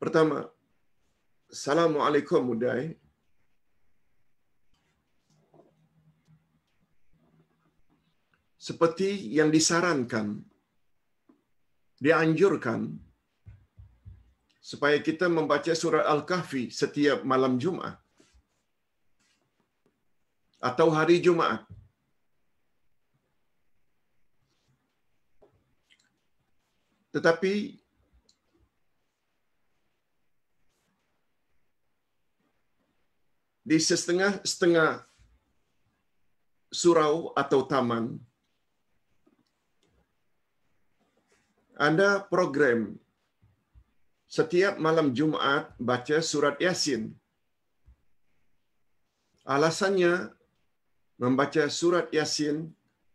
Pertama, Assalamualaikum Uday. Seperti yang disarankan, dianjurkan supaya kita membaca surah Al-Kahfi setiap malam Jumaat atau hari Jumaat. Tetapi di setengah-setengah surau atau taman ada program setiap malam Jumaat baca surat Yasin. Alasannya membaca surat Yasin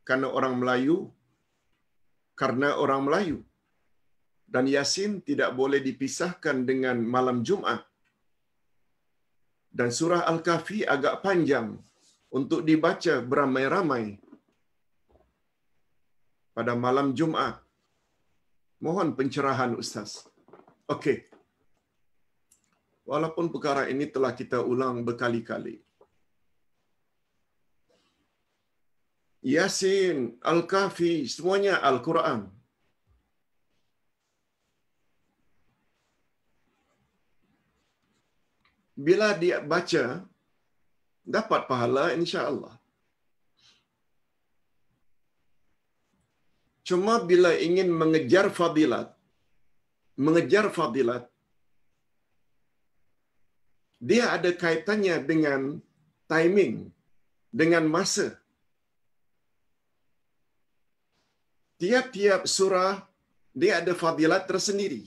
karena orang Melayu. Dan Yasin tidak boleh dipisahkan dengan malam Jumaat. Dan surah Al-Kahfi agak panjang untuk dibaca beramai-ramai pada malam Jumaat. Mohon pencerahan Ustaz. Okey. Walaupun perkara ini telah kita ulang berkali-kali. Yasin, Al-Kahfi, semuanya Al-Quran. Bila dia baca, dapat pahala insya-Allah. Cuma bila ingin mengejar fadilat, dia ada kaitannya dengan timing, dengan masa. Tiap-tiap surah dia ada fadilat tersendiri.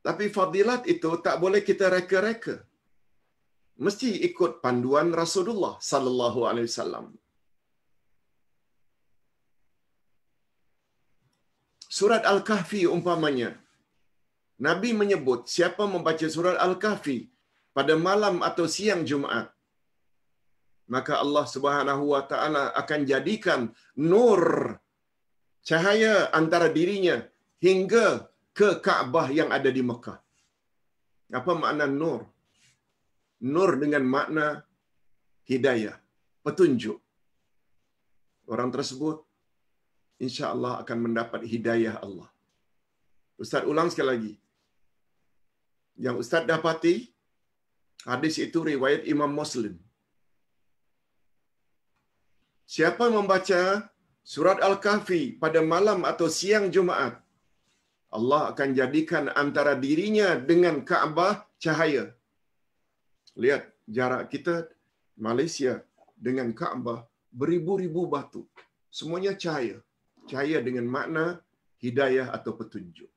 Tapi fadilat itu tak boleh kita reka-reka. Mesti ikut panduan Rasulullah sallallahu alaihi wasallam. Surat Al-Kahfi umpamanya, Nabi menyebut siapa membaca surat Al-Kahfi pada malam atau siang Jumaat, maka Allah Subhanahu wa taala akan jadikan nur, cahaya antara dirinya hingga ke Kaabah yang ada di Mekah. Apa makna nur? Nur dengan makna hidayah, petunjuk. Orang tersebut insya-Allah akan mendapat hidayah Allah. Ustaz ulang sekali lagi. Yang Ustaz dapati, hadis itu riwayat Imam Muslim. Siapa membaca surat Al-Kahfi pada malam atau siang Jumaat, Allah akan jadikan antara dirinya dengan Kaabah cahaya. Lihat jarak kita Malaysia dengan Kaabah beribu-ribu batu. Semuanya cahaya. Cahaya dengan makna hidayah atau petunjuk.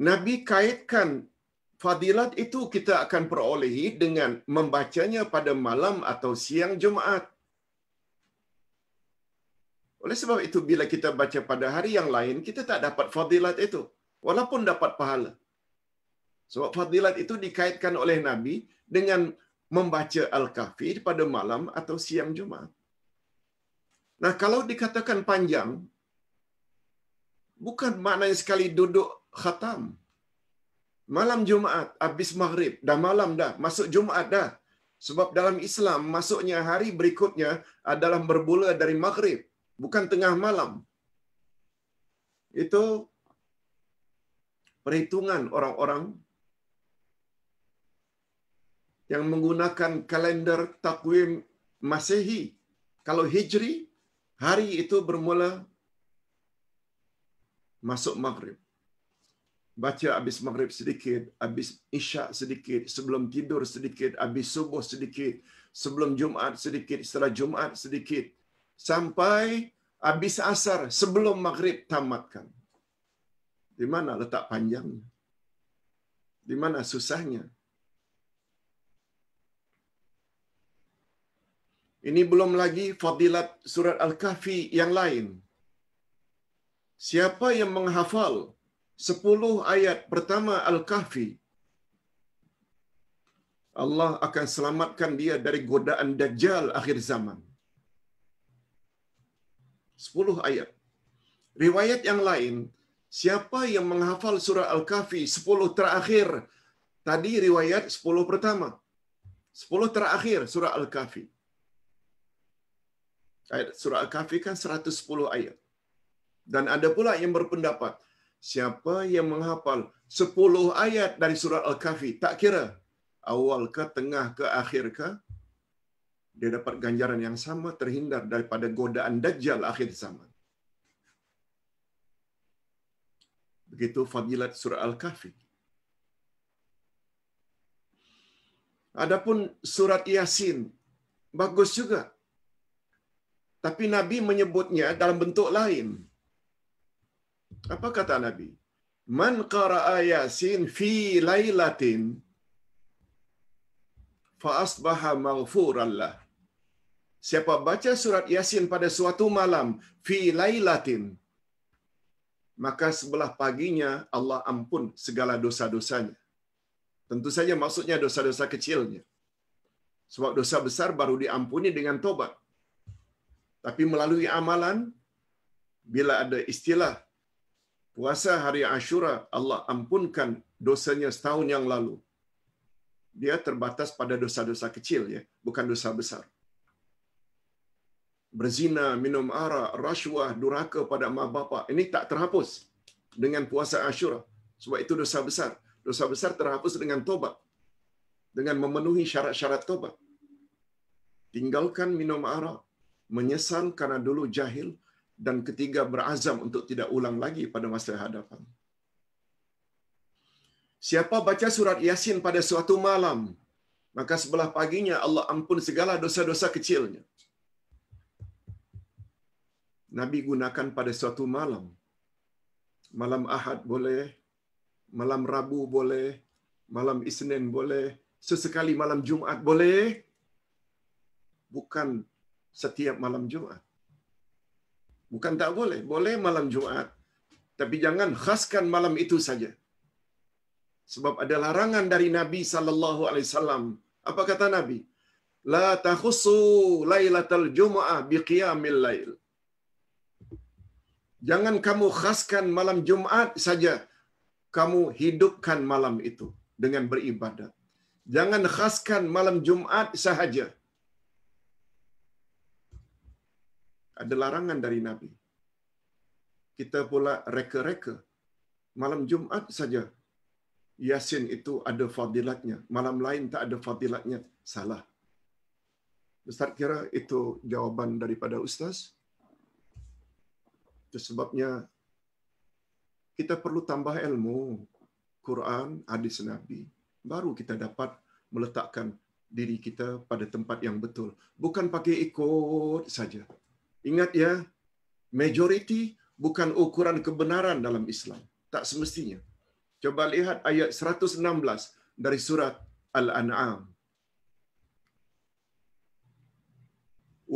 Nabi kaitkan fadilat itu kita akan perolehi dengan membacanya pada malam atau siang Jumaat. Oleh sebab itu, bila kita baca pada hari yang lain, kita tak dapat fadilat itu. Walaupun dapat pahala. Sebab fadilat itu dikaitkan oleh Nabi dengan membaca Al-Kahfi pada malam atau siang Jumaat. Nah, kalau dikatakan panjang, bukan maknanya sekali duduk khatam. Malam Jumaat, habis maghrib, dah malam dah, masuk Jumaat dah. Sebab dalam Islam, masuknya hari berikutnya adalah bermula dari maghrib, bukan tengah malam. Itu perhitungan orang-orang yang menggunakan kalender takwim Masehi. Kalau Hijri, hari itu bermula masuk maghrib. Baca habis maghrib sedikit, habis isyak sedikit, sebelum tidur sedikit, habis subuh sedikit, sebelum Jumaat sedikit, setelah Jumaat sedikit, sampai habis asar sebelum maghrib tamatkan. Di mana letak panjangnya? Di mana susahnya? Ini belum lagi fadilat surat Al-Kahfi yang lain. Siapa yang menghafal 10 ayat pertama Al-Kahfi, Allah akan selamatkan dia dari godaan Dajjal akhir zaman. 10 ayat. Riwayat yang lain, Siapa yang menghafal surah Al-Kahfi 10 terakhir? Tadi riwayat 10 pertama. 10 terakhir surah Al-Kahfi. Ayat surah Al-Kahfi kan 110 ayat. Dan ada pula yang berpendapat, siapa yang menghafal 10 ayat dari surah Al-Kahfi, tak kira awal ke, tengah ke, akhir ke, dia dapat ganjaran yang sama, terhindar daripada godaan Dajjal akhir zaman. Begitu fadilat surah Al-Kahfi. Adapun surat Yasin, bagus juga. Tapi Nabi menyebutnya dalam bentuk lain. Apa kata Nabi? Man qara'a Yasin fi lailatin fa asbaha maghfuran lah. Siapa baca surat Yasin pada suatu malam fi lailatin, maka sebelah paginya Allah ampun segala dosa-dosanya. Tentu saja maksudnya dosa-dosa kecilnya. Sebab dosa besar baru diampuni dengan tobat. Tapi melalui amalan, bila ada istilah puasa hari Ashura, Allah ampunkan dosanya setahun yang lalu. Dia terbatas pada dosa-dosa kecil, ya, bukan dosa besar. Berzina, minum arak, rashwah, durhaka pada mak bapak, ini tak terhapus dengan puasa Ashura. Sebab itu dosa besar. Dosa besar terhapus dengan tobat, dengan memenuhi syarat-syarat tobat. Tinggalkan minum arak, menyesal karena dulu jahil, dan ketiga berazam untuk tidak ulang lagi pada masa hadapan. Siapa baca surat Yasin pada suatu malam, maka sebelah paginya Allah ampun segala dosa-dosa kecilnya. Nabi gunakan pada suatu malam. Malam Ahad boleh, malam Rabu boleh, malam Isnin boleh, sesekali malam Jumaat boleh. Bukan setiap malam Jumaat. Bukan tak boleh, boleh malam Jumaat, tapi jangan khaskan malam itu saja. Sebab ada larangan dari Nabi sallallahu alaihi wasallam. Apa kata Nabi? La takhussu lailatal Jumu'ah biqiyamil lail. Jangan kamu khaskan malam Jumaat saja. Kamu hidupkan malam itu dengan beribadat. Jangan khaskan malam Jumaat sahaja. Ada larangan dari Nabi. Kita pula reka-reka. Malam Jumaat saja Yasin itu ada fadilatnya. Malam lain tak ada fadilatnya. Salah. Ustaz kira itu jawaban daripada Ustaz. Itu sebabnya kita perlu tambah ilmu Quran, hadis Nabi. Baru kita dapat meletakkan diri kita pada tempat yang betul. Bukan pakai ikut saja. Ingat ya, majority bukan ukuran kebenaran dalam Islam. Tak semestinya. Coba lihat ayat 116 dari surat Al-An'am.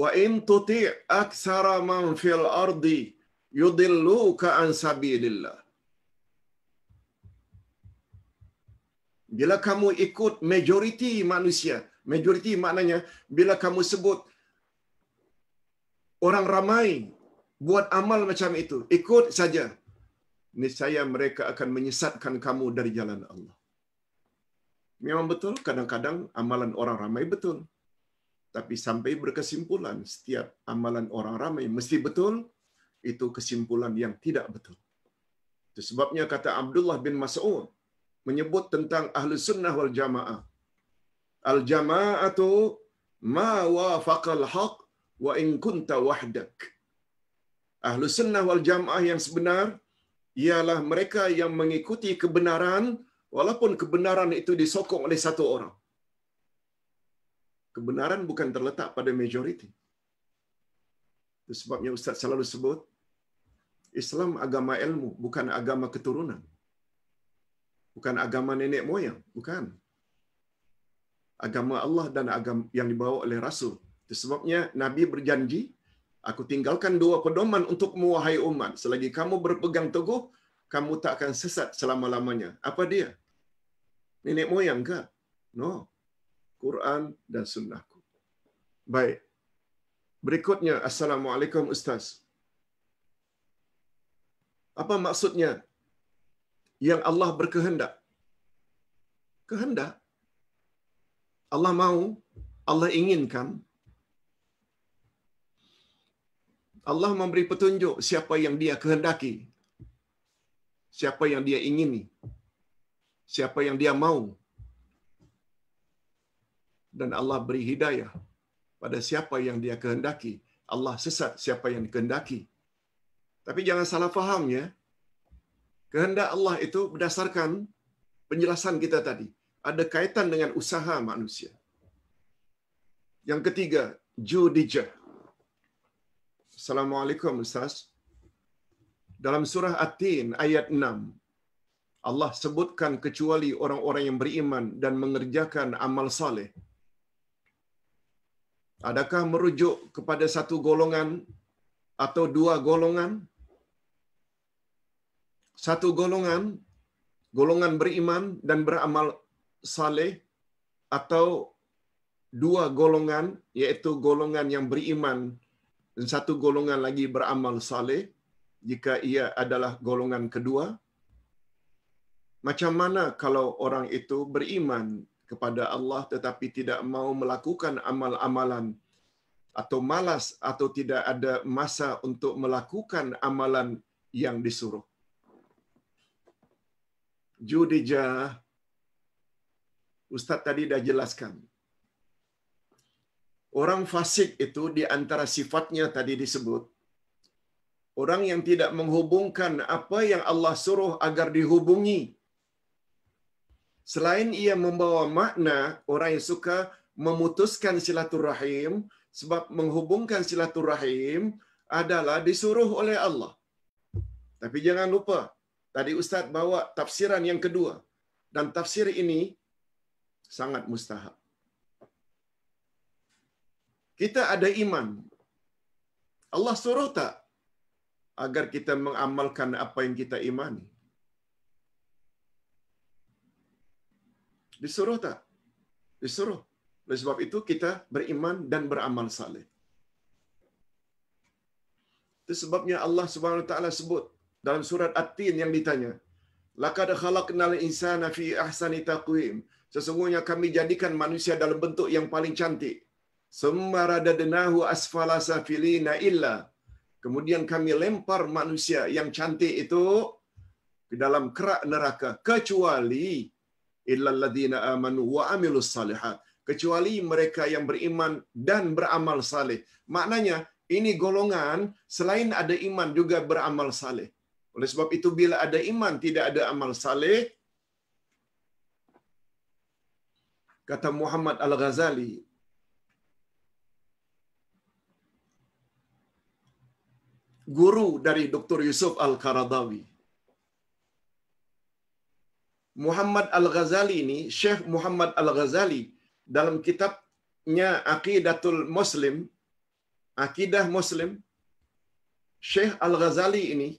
Wa in tuti' aktsara man fil ardi yudilluka an sabilillah. Bila kamu ikut majority manusia, majority maknanya bila kamu sebut orang ramai buat amal macam itu, ikut saja, niscaya mereka akan menyesatkan kamu dari jalan Allah. Memang betul, kadang-kadang amalan orang ramai betul. Tapi sampai berkesimpulan setiap amalan orang ramai mesti betul, itu kesimpulan yang tidak betul. Itu sebabnya kata Abdullah bin Mas'ud menyebut tentang ahlu sunnah wal jamaah. Al-jama'atu ma wafaqal haq wa in kunta wahdak. Ahlu sunnah wal jamaah yang sebenar ialah mereka yang mengikuti kebenaran walaupun kebenaran itu disokong oleh satu orang. Kebenaran bukan terletak pada majority. Itu sebabnya Ustaz selalu sebut, Islam agama ilmu, bukan agama keturunan. Bukan agama nenek moyang, bukan. Agama Allah dan agama yang dibawa oleh Rasul. Itu sebabnya Nabi berjanji, aku tinggalkan dua pedoman untukmu wahai umat. Selagi kamu berpegang teguh, kamu tak akan sesat selama-lamanya. Apa dia? Nenek moyang ke? No. Quran dan sunnahku. Baik. Berikutnya, Assalamualaikum Ustaz. Apa maksudnya yang Allah berkehendak. Kehendak. Allah mau, Allah inginkan. Allah memberi petunjuk siapa yang dia kehendaki. Siapa yang dia ingini. Siapa yang dia mau. Dan Allah beri hidayah pada siapa yang dia kehendaki. Allah sesat siapa yang dikehendaki. Tapi jangan salah faham ya. Kehendak Allah itu berdasarkan penjelasan kita tadi. Ada kaitan dengan usaha manusia. Yang ketiga, judijah. Assalamualaikum Ustaz. Dalam surah At-Tin ayat 6, Allah sebutkan kecuali orang-orang yang beriman dan mengerjakan amal saleh. Adakah merujuk kepada satu golongan atau dua golongan? Satu golongan, golongan beriman dan beramal saleh, atau dua golongan, iaitu golongan yang beriman dan satu golongan lagi beramal saleh, jika ia adalah golongan kedua? Macam mana kalau orang itu beriman kepada Allah tetapi tidak mau melakukan amal-amalan, atau malas atau tidak ada masa untuk melakukan amalan yang disuruh? Judijah, Ustaz tadi dah jelaskan. Orang fasik itu di antara sifatnya tadi disebut, orang yang tidak menghubungkan apa yang Allah suruh agar dihubungi. Selain ia membawa makna orang yang suka memutuskan silaturahim, sebab menghubungkan silaturahim adalah disuruh oleh Allah. Tapi jangan lupa, tadi Ustaz bawa tafsiran yang kedua. Dan tafsir ini sangat mustahab. Kita ada iman. Allah suruh tak agar kita mengamalkan apa yang kita imani? Disuruh tak? Disuruh. Oleh sebab itu kita beriman dan beramal saleh. Itu sebabnya Allah Subhanahu Wa Taala sebut dalam surat At-Tin yang ditanya, laqad khalaqnal insana fi ahsani taqwim. Sesungguhnya kami jadikan manusia dalam bentuk yang paling cantik. Summa radadnahu asfala safilina illa. Kemudian kami lempar manusia yang cantik itu ke dalam kerak neraka, kecuali illal ladzina amanu wa amilus salihat. Kecuali mereka yang beriman dan beramal saleh. Maknanya ini golongan selain ada iman juga beramal saleh. Oleh sebab itu bila ada iman tidak ada amal saleh, kata Muhammad Al-Ghazali, guru dari Dr. Yusuf Al-Qaradawi. Muhammad Al-Ghazali ini, Syekh Muhammad Al-Ghazali dalam kitabnya Aqidatul Muslim, Akidah Muslim, Syekh Al-Ghazali ini,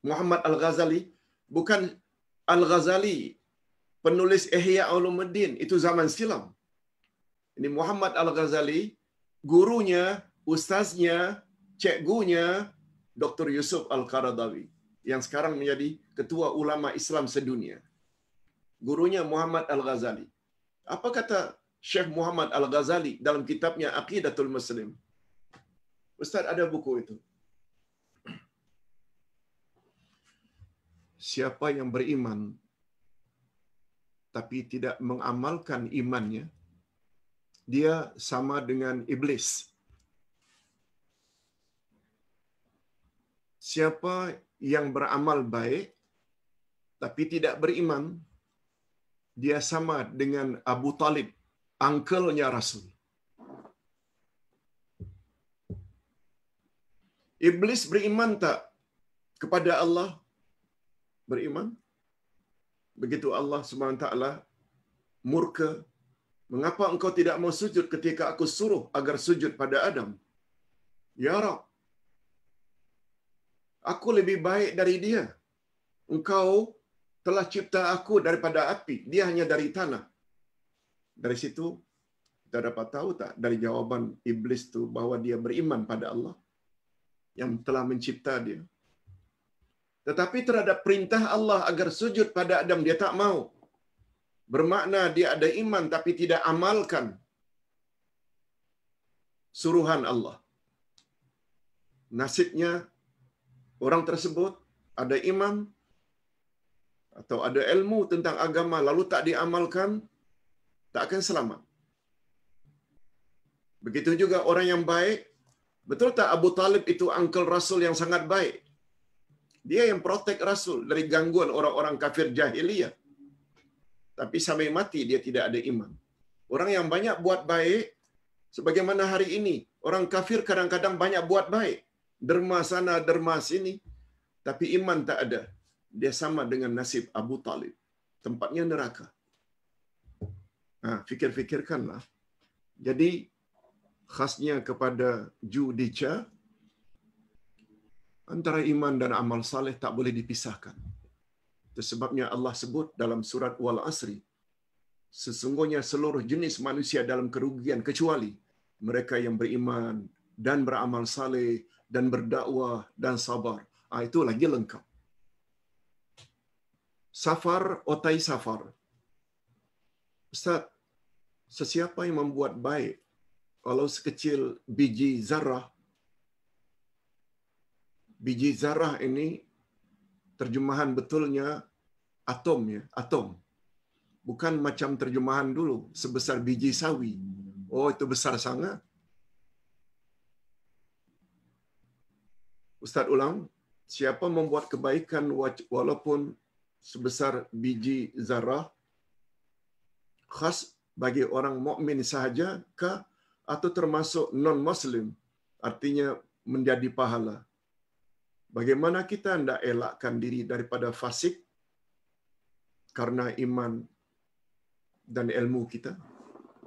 Muhammad Al-Ghazali, bukan Al-Ghazali penulis Ihya Ulumuddin, itu zaman silam. Ini Muhammad Al-Ghazali, gurunya, ustaznya, cikgunya Dr. Yusuf Al-Qaradawi yang sekarang menjadi ketua ulama Islam sedunia. Gurunya Muhammad Al-Ghazali. Apa kata Syekh Muhammad Al-Ghazali dalam kitabnya Aqidatul Muslim? Ustaz ada buku itu. Siapa yang beriman tapi tidak mengamalkan imannya, dia sama dengan iblis. Siapa yang beramal baik tapi tidak beriman, dia sama dengan Abu Talib, uncle-nya Rasul. Iblis beriman tak kepada Allah? Beriman. Begitu Allah Subhanahu Wa Taala murka, mengapa engkau tidak mau sujud ketika aku suruh agar sujud pada Adam? Ya Rabb, aku lebih baik dari dia. Engkau telah cipta aku daripada api, dia hanya dari tanah. Dari situ kita dapat tahu tak dari jawaban iblis tu bahawa dia beriman pada Allah yang telah mencipta dia. Tetapi terhadap perintah Allah agar sujud pada Adam, dia tak mau. Bermakna dia ada iman tapi tidak amalkan suruhan Allah. Nasibnya orang tersebut ada iman atau ada ilmu tentang agama lalu tak diamalkan, tak akan selamat. Begitu juga orang yang baik. Betul tak Abu Talib itu uncle Rasul yang sangat baik? Dia yang protect Rasul dari gangguan orang-orang kafir jahiliyah. Tapi sampai mati dia tidak ada iman. Orang yang banyak buat baik, sebagaimana hari ini, orang kafir kadang-kadang banyak buat baik. Derma sana, derma sini. Tapi iman tak ada. Dia sama dengan nasib Abu Talib. Tempatnya neraka. Fikir-fikirkanlah. Jadi, khasnya kepada Judica, antara iman dan amal saleh tak boleh dipisahkan. Itu sebabnya Allah sebut dalam surat Wal Asri, sesungguhnya seluruh jenis manusia dalam kerugian kecuali mereka yang beriman dan beramal saleh dan berdakwah dan sabar. Itu lagi lengkap. Safar, otai safar. Ustaz, sesiapa yang membuat baik, walau sekecil biji zarah. Biji zarah ini terjemahan betulnya atom, ya, atom. Bukan macam terjemahan dulu sebesar biji sawi. Oh, itu besar sangat. Ustaz ulang, siapa membuat kebaikan walaupun sebesar biji zarah, khas bagi orang mukmin sahaja kah atau termasuk non-muslim, artinya menjadi pahala? Bagaimana kita hendak elakkan diri daripada fasik karena iman dan ilmu kita?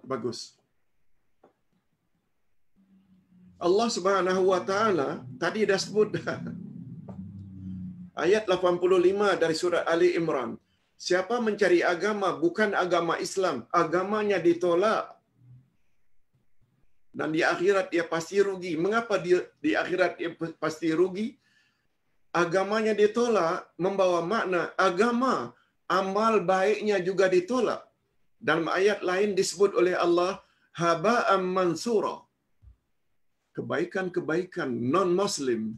Bagus. Allah Subhanahu wa taala tadi dah sebut dah. Ayat 85 dari surah Ali Imran. Siapa mencari agama bukan agama Islam, agamanya ditolak. Dan di akhirat dia pasti rugi. Mengapa dia di akhirat dia pasti rugi? Agamanya ditolak membawa makna agama, amal baiknya juga ditolak. Dalam ayat lain disebut oleh Allah haba'an mansura. Kebaikan-kebaikan non-muslim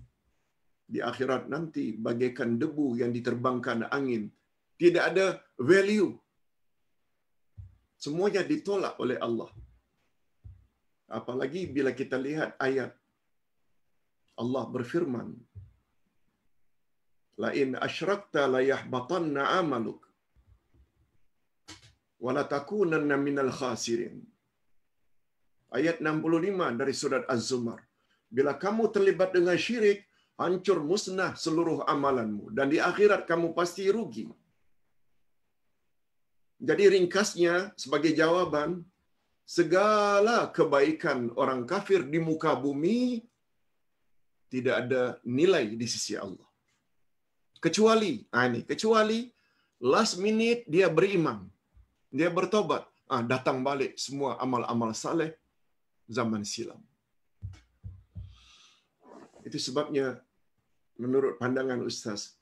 di akhirat nanti bagaikan debu yang diterbangkan angin. Tidak ada value. Semuanya ditolak oleh Allah. Apalagi bila kita lihat ayat Allah berfirman, la in asyrakta la yahbatanna amaluk wa la takunanna minal khasirin. Ayat 65 dari surat Az-Zumar. Bila kamu terlibat dengan syirik, hancur musnah seluruh amalanmu dan di akhirat kamu pasti rugi. Jadi ringkasnya sebagai jawaban, segala kebaikan orang kafir di muka bumi tidak ada nilai di sisi Allah. Kecuali last minute dia beriman, dia bertobat, datang balik semua amal-amal saleh zaman silam. Itu sebabnya menurut pandangan Ustaz,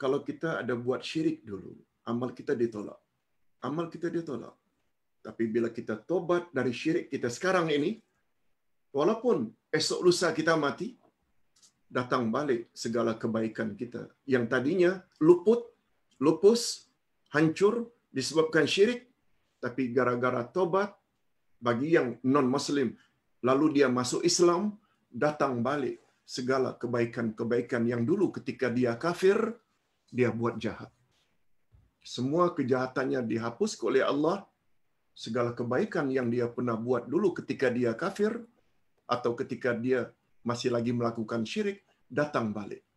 kalau kita ada buat syirik dulu, amal kita ditolak. Amal kita ditolak. Tapi bila kita tobat dari syirik kita sekarang ini, walaupun esok lusa kita mati, datang balik segala kebaikan kita yang tadinya lupus, hancur disebabkan syirik, tapi gara-gara tobat bagi yang non-muslim, lalu dia masuk Islam, datang balik segala kebaikan-kebaikan yang dulu ketika dia kafir, dia buat jahat. Semua kejahatannya dihapus oleh Allah, segala kebaikan yang dia pernah buat dulu ketika dia kafir, atau ketika dia masih lagi melakukan syirik, datang balik.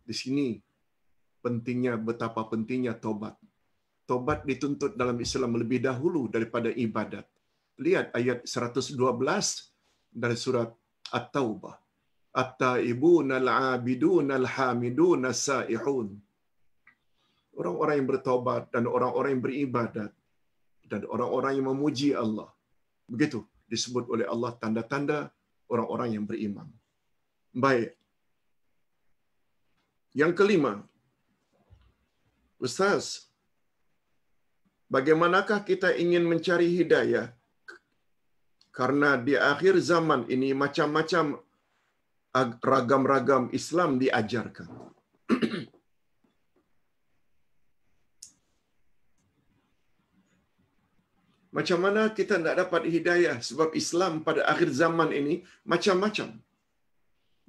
Di sini betapa pentingnya tobat. Tobat dituntut dalam Islam lebih dahulu daripada ibadat. Lihat ayat 112 dari surat At-Taubah. At-taibuna al-abiduna al-hamiduna as-saihun. Orang-orang yang bertobat dan orang-orang yang beribadat dan orang-orang yang memuji Allah. Begitu disebut oleh Allah tanda-tanda orang-orang yang beriman. Baik. Yang kelima, Ustaz, bagaimanakah kita ingin mencari hidayah? Karena di akhir zaman ini macam-macam ragam-ragam Islam diajarkan. Macam mana kita nak dapat hidayah? Sebab Islam pada akhir zaman ini macam-macam.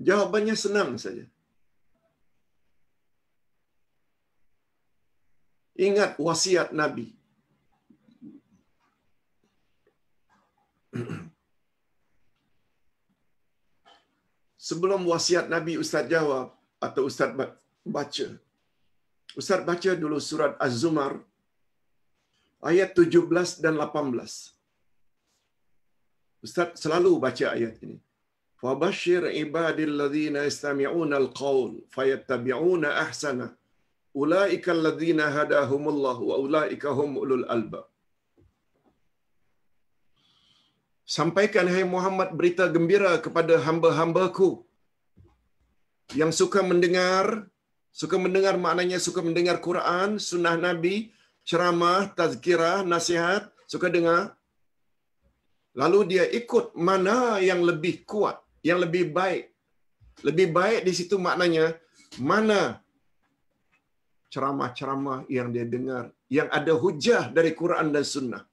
Jawabannya senang saja. Ingat wasiat Nabi. Sebelum wasiat Nabi Ustaz jawab atau Ustaz baca. Ustaz baca dulu surat Az-Zumar ayat 17 dan 18. Ustaz selalu baca ayat ini. Fabashshir ibadil ladzina yastami'una al-qaul fayattabi'una ahsana. Ulaika alladzina hadahumullah wa ulaika hum ulul albab. Sampaikan hai Muhammad berita gembira kepada hamba-hambaku yang suka mendengar maknanya suka mendengar Quran, sunnah Nabi, ceramah, tazkirah, nasihat, suka dengar. Lalu dia ikut mana yang lebih kuat, yang lebih baik. Lebih baik di situ maknanya mana ceramah-ceramah yang dia dengar, yang ada hujah dari Quran dan sunnah.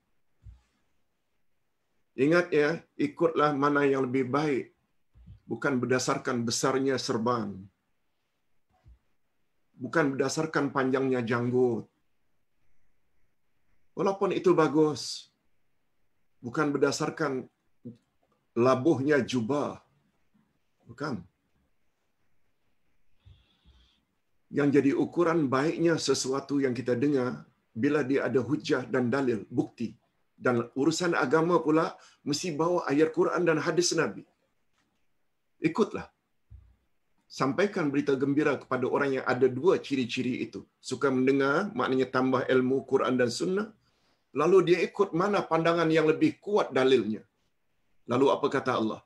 Ingat ya, ikutlah mana yang lebih baik. Bukan berdasarkan besarnya serban. Bukan berdasarkan panjangnya janggut. Walaupun itu bagus. Bukan berdasarkan labuhnya jubah. Bukan. Yang jadi ukuran baiknya sesuatu yang kita dengar bila dia ada hujah dan dalil, bukti. Dan urusan agama pula mesti bawa ayat Quran dan hadis Nabi. Ikutlah. Sampaikan berita gembira kepada orang yang ada dua ciri-ciri itu. Suka mendengar, maknanya tambah ilmu Quran dan sunnah. Lalu dia ikut mana pandangan yang lebih kuat dalilnya. Lalu apa kata Allah?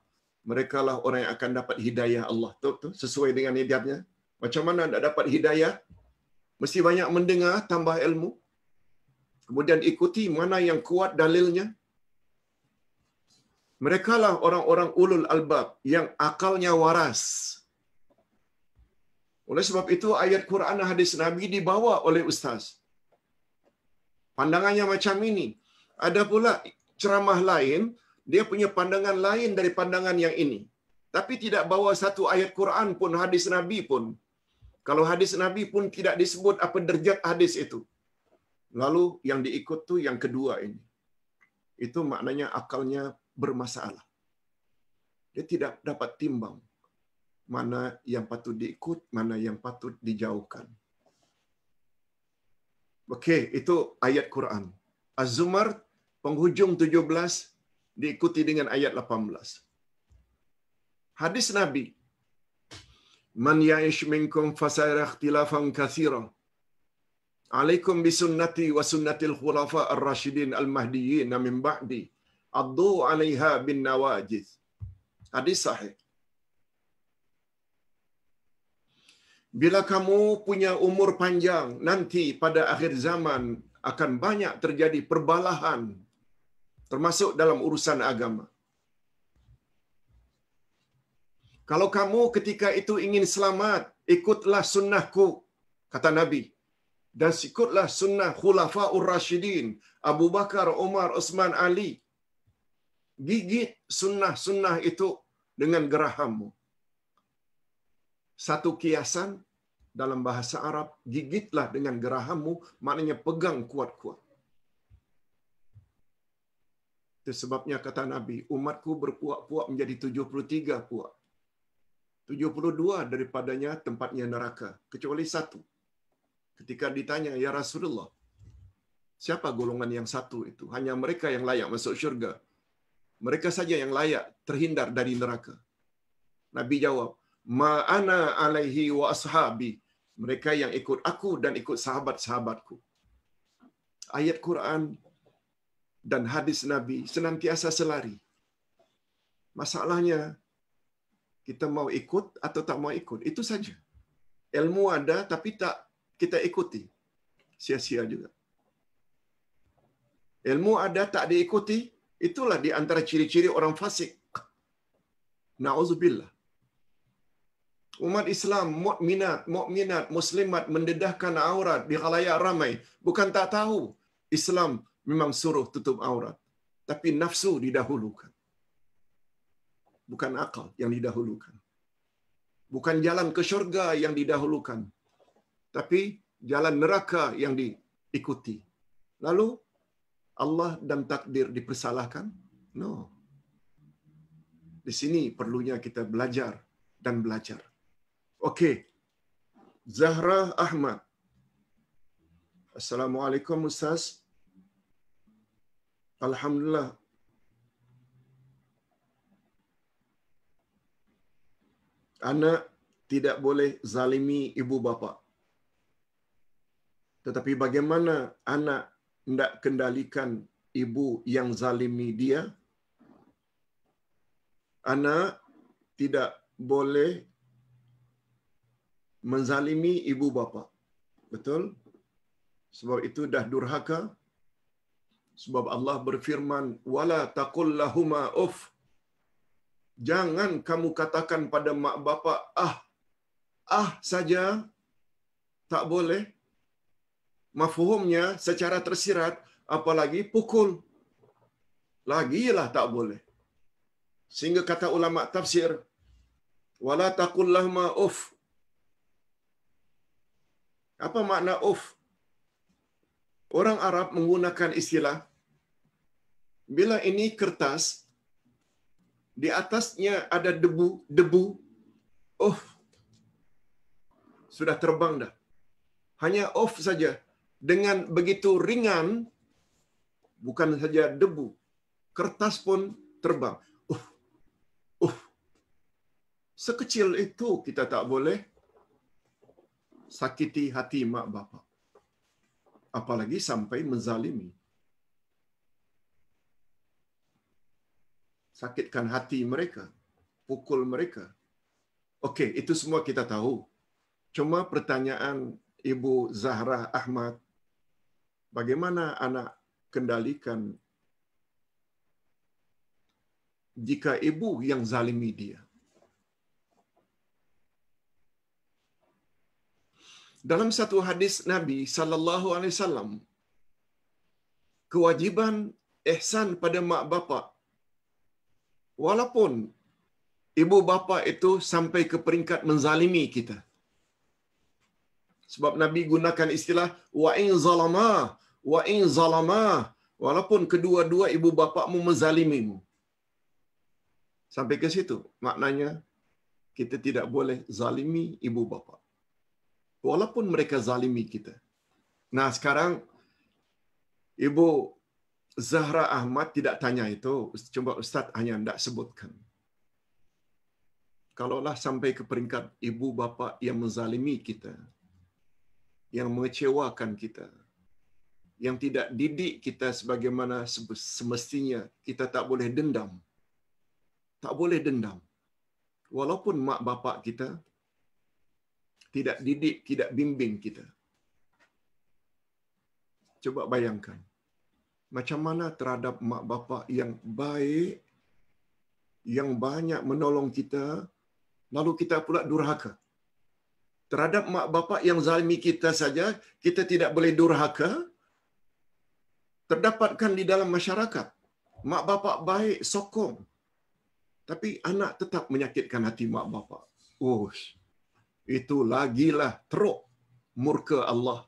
Mereka lah orang yang akan dapat hidayah Allah. Tuh, sesuai dengan hidayahnya. Macam mana nak dapat hidayah? Mesti banyak mendengar, tambah ilmu. Kemudian ikuti mana yang kuat dalilnya. Mereka lah orang-orang ulul albab yang akalnya waras. Oleh sebab itu ayat Quran dan hadis Nabi dibawa oleh ustaz. Pandangannya macam ini. Ada pula ceramah lain, dia punya pandangan lain dari pandangan yang ini. Tapi tidak bawa satu ayat Quran pun, hadis Nabi pun. Kalau hadis Nabi pun tidak disebut apa derajat hadis itu. Lalu yang diikut tu yang kedua ini. Itu maknanya akalnya bermasalah. Dia tidak dapat timbang mana yang patut diikut, mana yang patut dijauhkan. Okey, itu ayat Quran. Az-Zumar penghujung 17 diikuti dengan ayat 18. Hadis Nabi. Man ya'ish minkum fasayara ikhtilafan katsira. Alaikum bisunnati wa sunnatil khulafa ar-rasyidin al-mahdiyyin min ba'di. Addu 'alaiha bin nawajiz. Hadis sahih. Bila kamu punya umur panjang, nanti pada akhir zaman akan banyak terjadi perbalahan, termasuk dalam urusan agama. Kalau kamu ketika itu ingin selamat, ikutlah sunnahku, kata Nabi. Dan ikutlah sunnah khulafa'ur rasyidin, Abu Bakar, Umar, Utsman, Ali. Gigit sunnah-sunnah itu dengan gerahammu. Satu kiasan dalam bahasa Arab, gigitlah dengan gerahammu, maknanya pegang kuat-kuat. Itu sebabnya kata Nabi, umatku berpuak-puak menjadi 73 puak. 72 daripadanya tempatnya neraka, kecuali satu. Ketika ditanya, ya Rasulullah, siapa golongan yang satu itu? Hanya mereka yang layak masuk syurga. Mereka saja yang layak terhindar dari neraka. Nabi jawab, ma ana alaihi wa ashabi. Mereka yang ikut aku dan ikut sahabat-sahabatku. Ayat Quran dan hadis Nabi senantiasa selari. Masalahnya, kita mau ikut atau tak mau ikut. Itu saja. Ilmu ada tapi tak kita ikuti, sia-sia juga. Ilmu ada tak diikuti, itulah di antara ciri-ciri orang fasik. Na'udzubillah. Umat Islam, mukminat, muslimat mendedahkan aurat di khalayak ramai. Bukan tak tahu Islam memang suruh tutup aurat. Tapi nafsu didahulukan. Bukan akal yang didahulukan. Bukan jalan ke syurga yang didahulukan. Tapi jalan neraka yang diikuti. Lalu Allah dan takdir dipersalahkan? No. Di sini perlunya kita belajar dan belajar. Okey. Zahra Ahmad. Assalamualaikum Ustaz. Alhamdulillah. Anak tidak boleh zalimi ibu bapa. Tetapi bagaimana anak hendak kendalikan ibu yang zalimi dia? Anak tidak boleh menzalimi ibu bapa. Betul? Sebab itu dah durhaka. Sebab Allah berfirman, "Wala taqul lahuma uff." Jangan kamu katakan pada mak bapa ah saja. Tak boleh. Mafhumnya secara tersirat, apalagi pukul. Lagilah tak boleh. Sehingga kata ulama tafsir, "Wala taqul lahuma uff." Apa makna uff? Orang Arab menggunakan istilah, bila ini kertas, di atasnya ada debu, sudah terbang dah. Hanya off saja. Dengan begitu ringan, bukan saja debu, kertas pun terbang. Sekecil itu kita tak boleh sakiti hati mak bapa. Apalagi sampai menzalimi. Sakitkan hati mereka, pukul mereka. Okey, itu semua kita tahu. Cuma pertanyaan Ibu Zahra Ahmad, bagaimana anak kendalikan jika ibu yang zalimi dia? Dalam satu hadis Nabi sallallahu alaihi wasallam, kewajiban ihsan pada mak bapa, walaupun ibu bapa itu sampai ke peringkat menzalimi kita. Sebab Nabi gunakan istilah wa in zalama, walaupun kedua-dua ibu bapakmu menzalimimu. Sampai ke situ, maknanya kita tidak boleh zalimi ibu bapa, walaupun mereka zalimi kita. Nah, sekarang Ibu Zahra Ahmad tidak tanya itu, cuma Ustaz hanya hendak sebutkan. Kalaulah sampai ke peringkat ibu bapa yang menzalimi kita, yang mengecewakan kita, yang tidak didik kita sebagaimana semestinya, kita tak boleh dendam. Tak boleh dendam. Walaupun mak bapa kita tidak didik, tidak bimbing kita. Coba bayangkan, macam mana terhadap mak bapa yang baik, yang banyak menolong kita, lalu kita pula durhaka. Terhadap mak bapa yang zalimi kita saja, kita tidak boleh durhaka. Terdapatkan di dalam masyarakat, mak bapa baik, sokong. Tapi anak tetap menyakitkan hati mak bapa. Itu lagilah teruk murka Allah.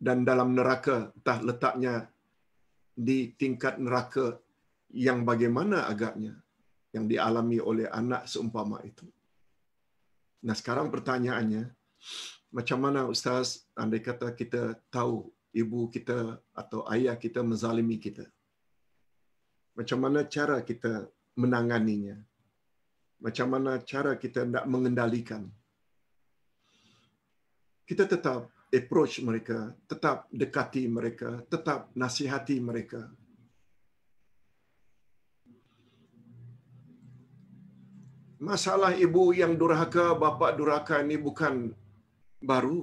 Dan dalam neraka, entah letaknya di tingkat neraka yang bagaimana agaknya, yang dialami oleh anak seumpama itu. Nah, sekarang pertanyaannya, macam mana Ustaz andai kata kita tahu ibu kita atau ayah kita menzalimi kita? Macam mana cara kita menanganinya? Macam mana cara kita nak mengendalikan? Kita tetap approach mereka, tetap dekati mereka, tetap nasihati mereka. Masalah ibu yang durhaka, bapa durhaka ini bukan baru.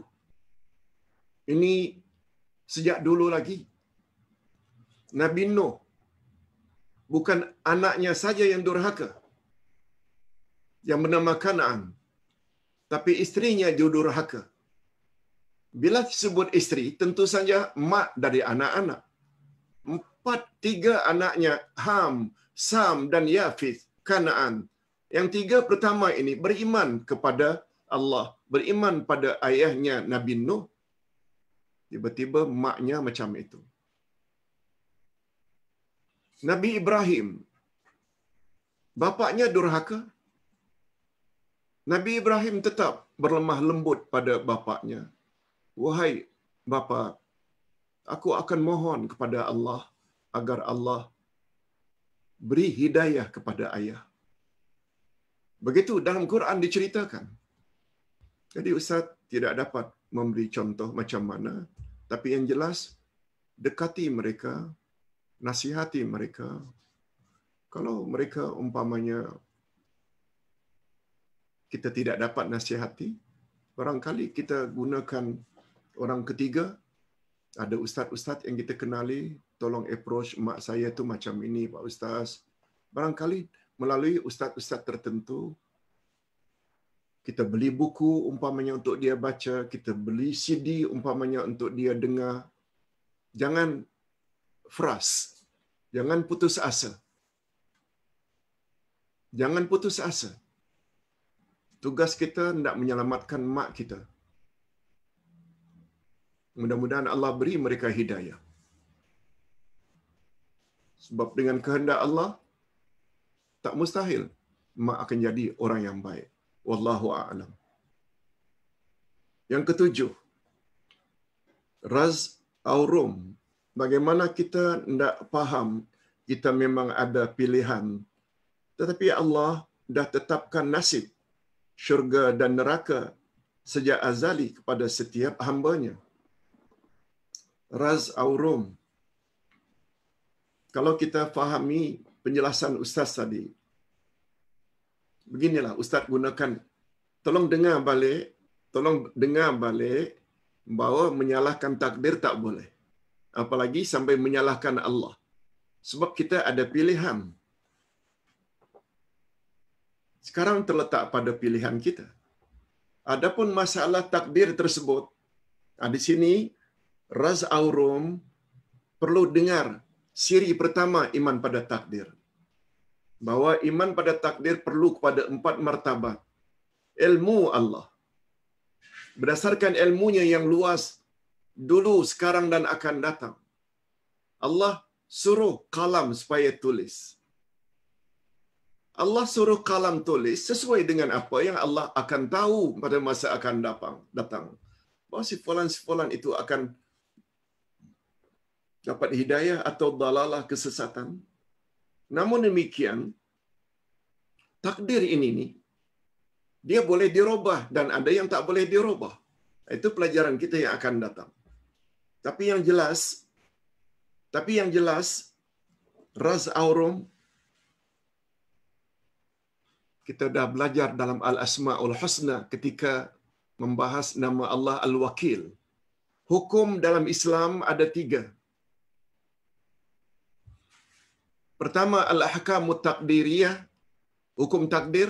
Ini sejak dulu lagi. Nabi Nuh bukan anaknya saja yang durhaka, yang bernama Kan'an, tapi istrinya juga durhaka. Bila disebut istri, tentu saja mak dari anak-anak. 3 anaknya, Ham, Sam dan Yafith, Kan'an. Yang 3 pertama ini beriman kepada Allah, beriman pada ayahnya Nabi Nuh. Tiba-tiba maknya macam itu. Nabi Ibrahim, bapaknya durhaka. Nabi Ibrahim tetap berlemah lembut pada bapaknya. Wahai bapa, aku akan mohon kepada Allah agar Allah beri hidayah kepada ayah. Begitu dalam Quran diceritakan. Jadi Ustaz tidak dapat memberi contoh macam mana, tapi yang jelas dekati mereka, nasihati mereka. Kalau mereka umpamanya kita tidak dapat nasihati, barangkali kita gunakan orang ketiga. Ada ustaz-ustaz yang kita kenali, tolong approach mak saya tu macam ini Pak Ustaz. Barangkali melalui ustaz-ustaz tertentu, kita beli buku umpamanya untuk dia baca, kita beli CD umpamanya untuk dia dengar. Jangan fras, jangan putus asa. Jangan putus asa. Tugas kita hendak menyelamatkan mak kita. Mudah-mudahan Allah beri mereka hidayah. Sebab dengan kehendak Allah, tak mustahil mak akan jadi orang yang baik. Wallahu a'lam. Yang ketujuh, raz au rum. Bagaimana kita hendak faham kita memang ada pilihan, tetapi Allah dah tetapkan nasib syurga dan neraka sejak azali kepada setiap hamba-Nya. Raz au rum. Kalau kita fahami penjelasan Ustaz tadi, beginilah Ustaz gunakan, tolong dengar balik bahawa menyalahkan takdir tak boleh. Apalagi sampai menyalahkan Allah. Sebab kita ada pilihan. Sekarang terletak pada pilihan kita. Adapun masalah takdir tersebut, di sini raz au rum perlu dengar siri pertama iman pada takdir. Bahawa iman pada takdir perlu kepada 4 martabat. Ilmu Allah. Berdasarkan ilmunya yang luas, dulu, sekarang dan akan datang. Allah suruh kalam supaya tulis. Allah suruh kalam tulis sesuai dengan apa yang Allah akan tahu pada masa akan datang. Bahawa si fulan itu akan dapat hidayah atau dalalah kesesatan. Namun demikian, takdir ini dia boleh dirubah dan ada yang tak boleh dirubah. Itu pelajaran kita yang akan datang. Tapi yang jelas raz au rum kita dah belajar dalam Al-Asma'ul Husna ketika membahas nama Allah Al-Wakil. Hukum dalam Islam ada 3. Pertama, Al-Ahkamut Taqdiriyah, hukum takdir.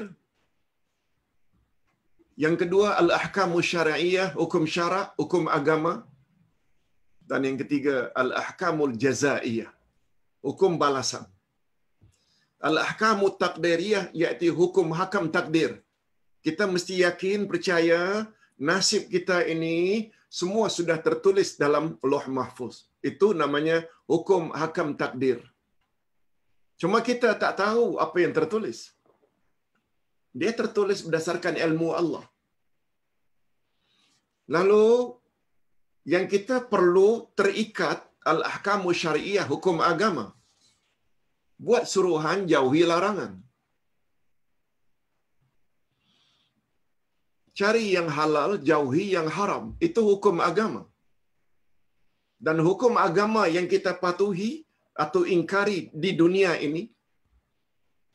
Yang kedua, Al-Ahkamus Syar'iyah, hukum syarak, hukum agama. Dan yang ketiga, Al-Ahkamul Jazaiyah, hukum balasan. Al-Ahkamut Taqdiriyah iaitu hukum hakam takdir. Kita mesti yakin, percaya, nasib kita ini semua sudah tertulis dalam Lauh Mahfuz. Itu namanya hukum hakam takdir. Cuma kita tak tahu apa yang tertulis. Dia tertulis berdasarkan ilmu Allah. Lalu, yang kita perlu terikat al-ahkamu syari'iyah, hukum agama. Buat suruhan, jauhi larangan. Cari yang halal, jauhi yang haram. Itu hukum agama. Dan hukum agama yang kita patuhi atau ingkari di dunia ini,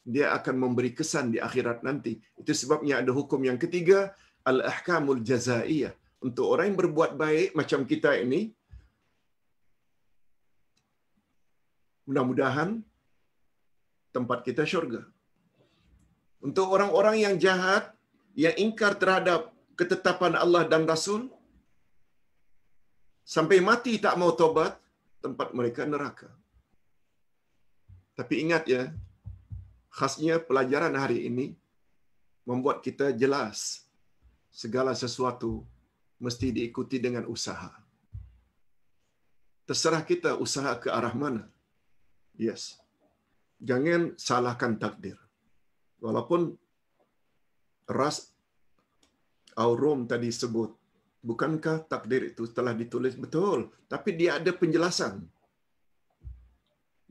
dia akan memberi kesan di akhirat nanti. Itu sebabnya ada hukum yang ketiga, al-ahkamul jazaiyah. Untuk orang yang berbuat baik macam kita ini, mudah-mudahan tempat kita syurga. Untuk orang-orang yang jahat, yang ingkar terhadap ketetapan Allah dan Rasul, sampai mati tak mau tobat, tempat mereka neraka. Tapi ingat ya, khasnya pelajaran hari ini membuat kita jelas segala sesuatu mesti diikuti dengan usaha. Terserah kita usaha ke arah mana. Yes. Jangan salahkan takdir. Walaupun Ras Aurum tadi sebut, bukankah takdir itu telah ditulis betul? Tapi dia ada penjelasan.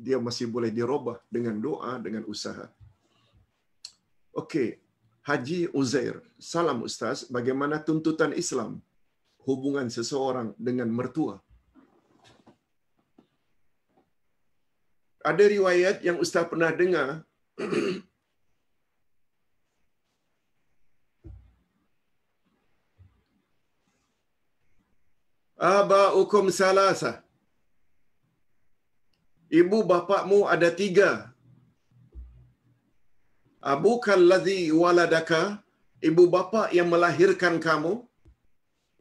Dia masih boleh dirubah dengan doa, dengan usaha. Okey, Haji Uzair. Salam Ustaz, bagaimana tuntutan Islam hubungan seseorang dengan mertua? Ada riwayat yang Ustaz pernah dengar, aba'ukum salasah. Ibu bapakmu ada 3. Abukal ladzi waladaka, ibu bapa yang melahirkan kamu,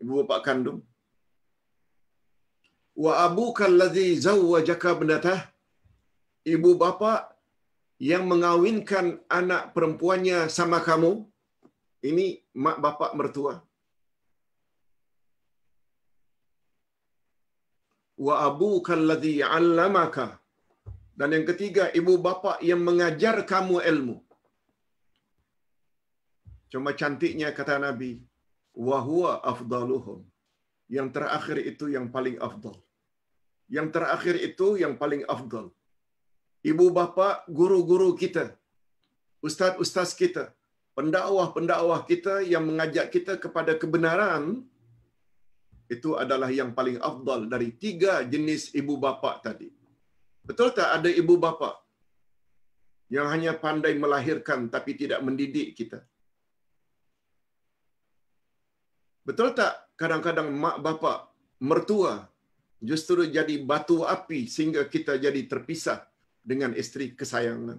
ibu bapa kandung. Wa abukal ladzi zawwajaka ibnatah, ibu bapa yang mengawinkan anak perempuannya sama kamu. Ini mak bapak mertua. Wa abukal ladzi 'allamaka, dan yang ketiga, ibu bapa yang mengajar kamu ilmu. Cuma cantiknya kata Nabi, wa huwa afdaluhum. Yang terakhir itu yang paling afdal. Yang terakhir itu yang paling afdal. Ibu bapa, guru-guru kita, ustaz-ustaz kita, pendakwah-pendakwah kita yang mengajak kita kepada kebenaran, itu adalah yang paling afdal dari 3 jenis ibu bapa tadi. Betul tak ada ibu bapa yang hanya pandai melahirkan tapi tidak mendidik kita? Betul tak kadang-kadang mak bapa mertua justru jadi batu api sehingga kita jadi terpisah dengan isteri kesayangan?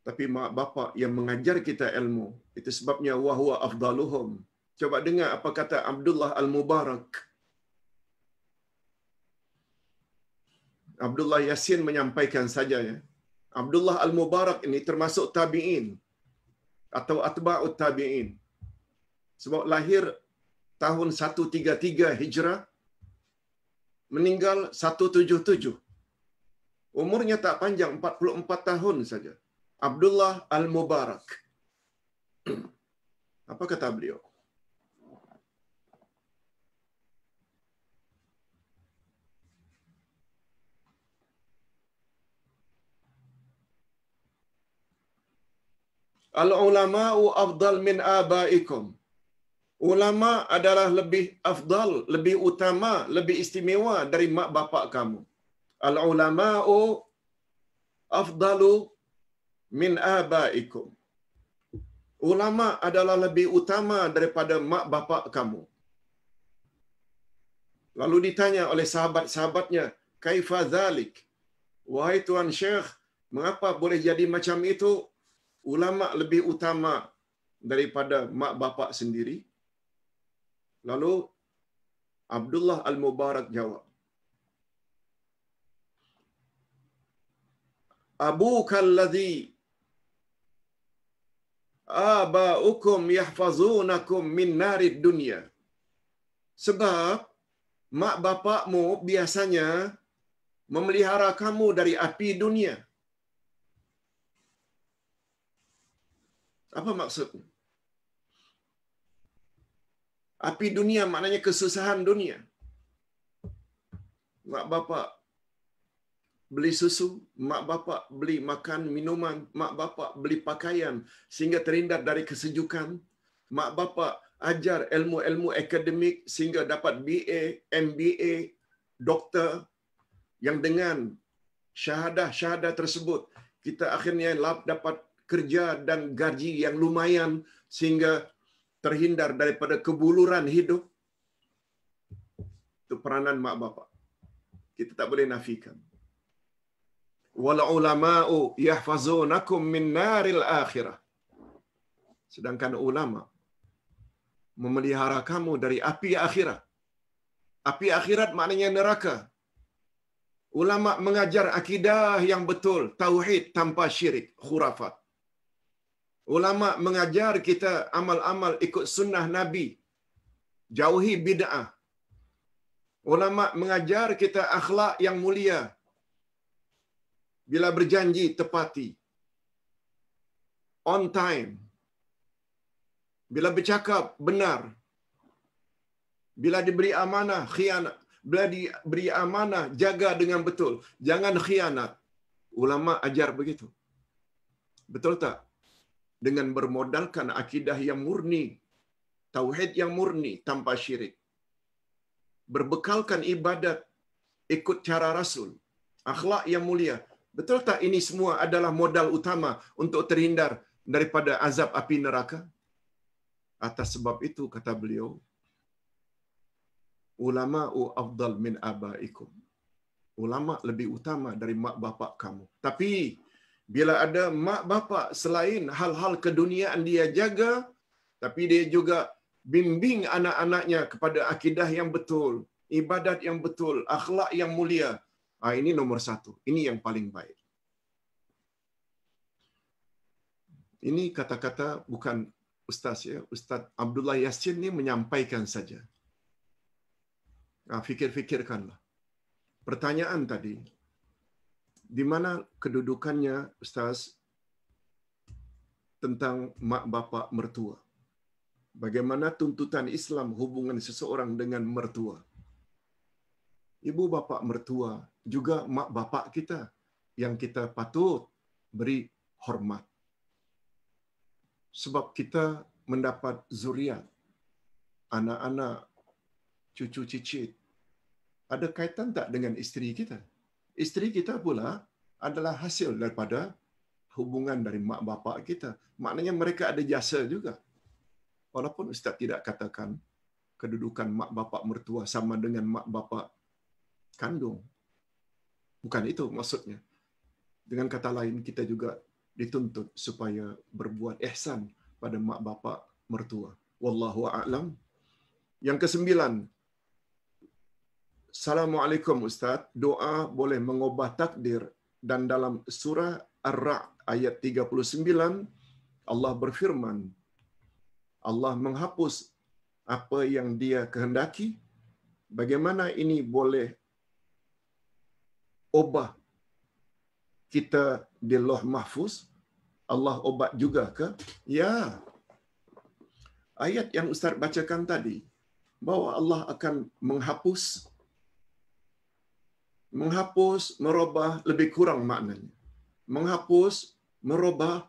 Tapi mak bapa yang mengajar kita ilmu, itu sebabnya wa huwa afdaluhum. Coba dengar apa kata Abdullah Al-Mubarak. Abdullah Yasin menyampaikan saja ya. Abdullah Al-Mubarak ini termasuk tabi'in atau atba'ut tabi'in. Sebab lahir tahun 133 Hijrah, meninggal 177. Umurnya tak panjang, 44 tahun saja. Abdullah Al-Mubarak. Apa kata beliau? Al-ulama'u afdal min abaikum. Ulama adalah lebih afdal, lebih utama, lebih istimewa dari mak bapak kamu. Al-ulama'u afdalu min abaikum. Ulama adalah lebih utama daripada mak bapak kamu. Lalu ditanya oleh sahabat-sahabatnya, kaifa dzalik? Wahai tuan Syekh, mengapa boleh jadi macam itu? Ulama lebih utama daripada mak bapak sendiri? Lalu Abdullah Al-Mubarak jawab, abukal ladzi aba'ukum yahfazunakum min narid dunya. Sebab mak bapakmu biasanya memelihara kamu dari api dunia. Apa maksudnya? Api dunia maknanya kesusahan dunia. Mak bapak beli susu, mak bapak beli makan, minuman, mak bapak beli pakaian sehingga terhindar dari kesejukan. Mak bapak ajar ilmu-ilmu akademik sehingga dapat BA, MBA, doktor yang dengan syahadah-syahadah tersebut kita akhirnya dapat kerja dan gaji yang lumayan sehingga terhindar daripada kebuluran hidup. Itu peranan mak bapak. Kita tak boleh nafikan. Wal ulama'u yahfazunakum min naril akhirah. Sedangkan ulama memelihara kamu dari api akhirat. Api akhirat maknanya neraka. Ulama mengajar akidah yang betul, tauhid tanpa syirik, khurafat. Ulama mengajar kita amal-amal ikut sunnah Nabi, jauhi bid'ah. Ulama mengajar kita akhlak yang mulia. Bila berjanji tepati. On time. Bila bercakap benar. Bila diberi amanah khianat. Bila diberi amanah jaga dengan betul. Jangan khianat. Ulama ajar begitu. Betul tak? Dengan bermodalkan akidah yang murni, tauhid yang murni tanpa syirik. Berbekalkan ibadat ikut cara Rasul, akhlak yang mulia. Betul tak ini semua adalah modal utama untuk terhindar daripada azab api neraka? Atas sebab itu kata beliau, ulama'u afdal min abaikum. Ulama lebih utama dari mak bapak kamu. Tapi bila ada mak bapak selain hal-hal keduniaan dia jaga, tapi dia juga bimbing anak-anaknya kepada akidah yang betul, ibadat yang betul, akhlak yang mulia. Ini nomor satu. Ini yang paling baik. Ini kata-kata bukan Ustaz ya. Ustaz Abdullah Yassin ni menyampaikan saja. Fikir-fikirkanlah. Pertanyaan tadi, di mana kedudukannya Ustaz tentang mak bapak mertua? Bagaimana tuntutan Islam hubungan seseorang dengan mertua? Ibu bapa mertua juga mak bapak kita yang kita patut beri hormat. Sebab kita mendapat zuriat, anak-anak, cucu cicit. Ada kaitan tak dengan isteri kita? Isteri kita pula adalah hasil daripada hubungan dari mak bapak kita. Maknanya mereka ada jasa juga. Walaupun Ustaz tidak katakan kedudukan mak bapak mertua sama dengan mak bapak kandung. Bukan itu maksudnya. Dengan kata lain, kita juga dituntut supaya berbuat ihsan pada mak bapak mertua. Wallahu a'lam. Yang kesembilan, Assalamualaikum Ustaz, doa boleh mengubah takdir, dan dalam surah Ar-Ra'd ayat 39 Allah berfirman, Allah menghapus apa yang Dia kehendaki. Bagaimana ini boleh ubah kita di Lauh Mahfuz? Allah ubah juga ke? Ya. Ayat yang Ustaz bacakan tadi, bahawa Allah akan menghapus, merubah, lebih kurang maknanya. Menghapus, merubah,